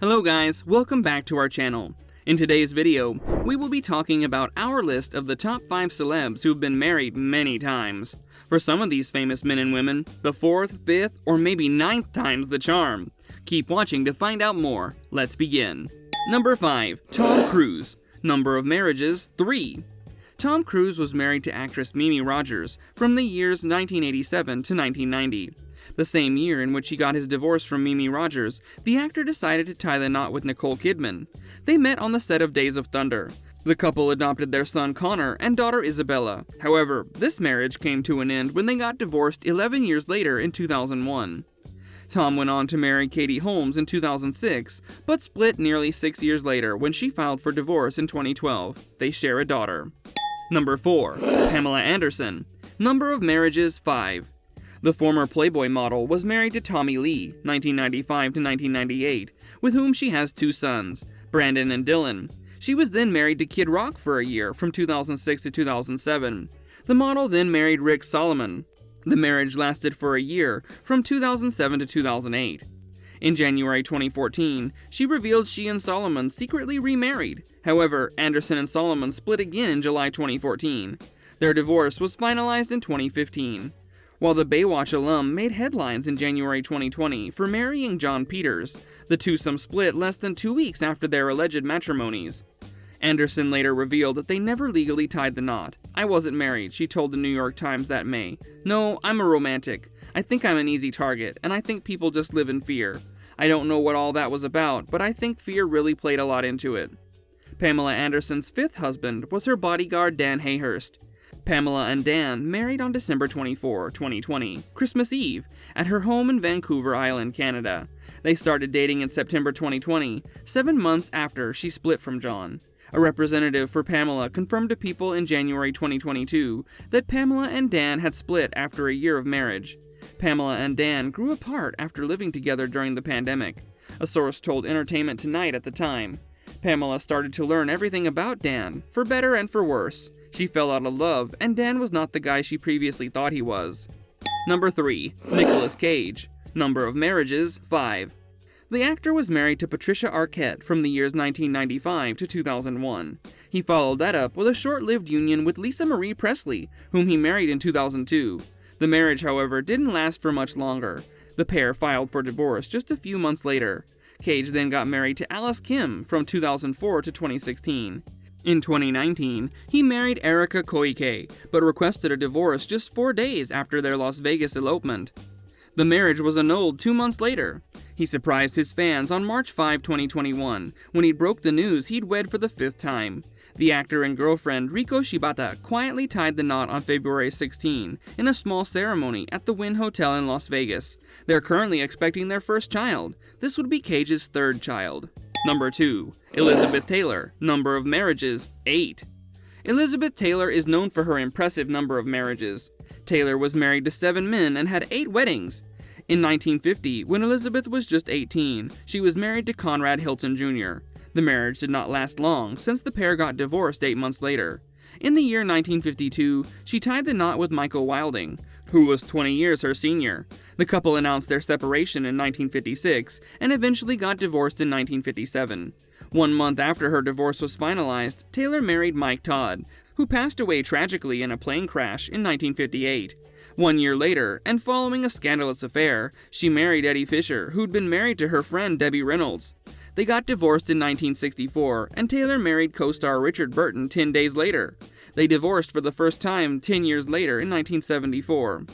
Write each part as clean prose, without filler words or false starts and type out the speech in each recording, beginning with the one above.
Hello guys, welcome back to our channel. In today's video, we will be talking about our list of the top 5 celebs who've been married many times. For some of these famous men and women, the 4th, 5th, or maybe 9th time's the charm. Keep watching to find out more. Let's begin. Number 5. Tom Cruise. Number of marriages, 3. Tom Cruise was married to actress Mimi Rogers from the years 1987 to 1990. The same year in which he got his divorce from Mimi Rogers, the actor decided to tie the knot with Nicole Kidman. They met on the set of Days of Thunder. The couple adopted their son Connor and daughter Isabella. However, this marriage came to an end when they got divorced 11 years later in 2001. Tom went on to marry Katie Holmes in 2006, but split nearly 6 years later when she filed for divorce in 2012. They share a daughter. Number 4. Pamela Anderson. Number of marriages, 5. The former Playboy model was married to Tommy Lee, 1995 to 1998, with whom she has 2 sons, Brandon and Dylan. She was then married to Kid Rock for a year, from 2006 to 2007. The model then married Rick Solomon. The marriage lasted for a year, from 2007 to 2008. In January 2014, she revealed she and Solomon secretly remarried. However, Anderson and Solomon split again in July 2014. Their divorce was finalized in 2015. While the Baywatch alum made headlines in January 2020 for marrying John Peters, the twosome split less than 2 weeks after their alleged matrimonies. Anderson later revealed that they never legally tied the knot. "I wasn't married," she told the New York Times that May. "No, I'm a romantic. I think I'm an easy target, and I think people just live in fear. I don't know what all that was about, but I think fear really played a lot into it." Pamela Anderson's 5th husband was her bodyguard Dan Hayhurst. Pamela and Dan married on December 24, 2020, Christmas Eve, at her home in Vancouver Island, Canada. They started dating in September 2020, 7 months after she split from John. A representative for Pamela confirmed to People in January 2022 that Pamela and Dan had split after a year of marriage. Pamela and Dan grew apart after living together during the pandemic. A source told Entertainment Tonight at the time. Pamela started to learn everything about Dan, for better and for worse. She fell out of love, and Dan was not the guy she previously thought he was. Number 3. Nicolas Cage. Number of marriages, 5. The actor was married to Patricia Arquette from the years 1995 to 2001. He followed that up with a short-lived union with Lisa Marie Presley, whom he married in 2002. The marriage, however, didn't last for much longer. The pair filed for divorce just a few months later. Cage then got married to Alice Kim from 2004 to 2016. In 2019, he married Erica Koike, but requested a divorce just 4 days after their Las Vegas elopement. The marriage was annulled 2 months later. He surprised his fans on March 5, 2021, when he broke the news he'd wed for the 5th time. The actor and girlfriend Riko Shibata quietly tied the knot on February 16 in a small ceremony at the Wynn Hotel in Las Vegas. They're currently expecting their first child. This would be Cage's 3rd child. Number 2. Elizabeth Taylor. Number of marriages, 8. Elizabeth Taylor is known for her impressive number of marriages. Taylor was married to 7 men and had 8 weddings. In 1950, when Elizabeth was just 18, she was married to Conrad Hilton Jr. The marriage did not last long, since the pair got divorced 8 months later. In the year 1952, she tied the knot with Michael Wilding, who was 20 years her senior. The couple announced their separation in 1956 and eventually got divorced in 1957. 1 month after her divorce was finalized, Taylor married Mike Todd, who passed away tragically in a plane crash in 1958. 1 year later, and following a scandalous affair, she married Eddie Fisher, who'd been married to her friend Debbie Reynolds. They got divorced in 1964, and Taylor married co-star Richard Burton 10 days later. They divorced for the first time 10 years later in 1974.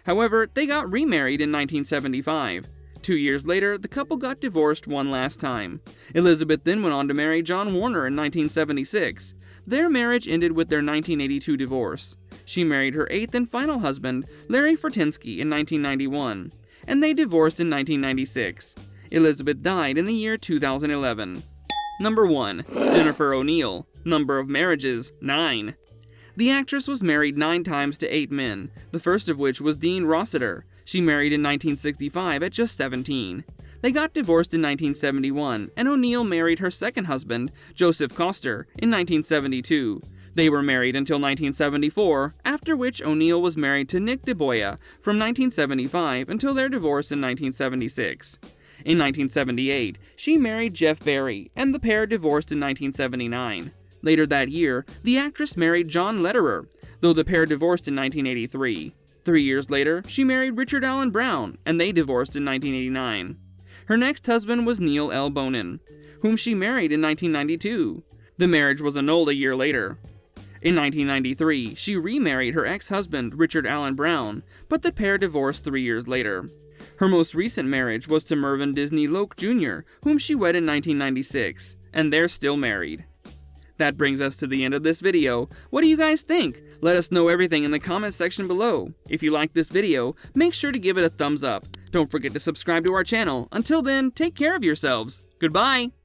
However, they got remarried in 1975. 2 years later, the couple got divorced one last time. Elizabeth then went on to marry John Warner in 1976. Their marriage ended with their 1982 divorce. She married her 8th and final husband, Larry Fortensky, in 1991, and they divorced in 1996. Elizabeth died in the year 2011. Number 1. Jennifer O'Neill. Number of marriages, 9. The actress was married 9 times to 8 men, the first of which was Dean Rossiter. She married in 1965 at just 17. They got divorced in 1971, and O'Neill married her 2nd husband, Joseph Coster, in 1972. They were married until 1974, after which O'Neill was married to Nick DeBoya from 1975 until their divorce in 1976. In 1978, she married Jeff Barry, and the pair divorced in 1979. Later that year, the actress married John Lederer, though the pair divorced in 1983. 3 years later, she married Richard Allen Brown, and they divorced in 1989. Her next husband was Neil L. Bonin, whom she married in 1992. The marriage was annulled a year later. In 1993, she remarried her ex-husband, Richard Allen Brown, but the pair divorced 3 years later. Her most recent marriage was to Mervyn Disney Loke Jr., whom she wed in 1996, and they're still married. That brings us to the end of this video. What do you guys think? Let us know everything in the comments section below. If you liked this video, make sure to give it a thumbs up. Don't forget to subscribe to our channel. Until then, take care of yourselves. Goodbye!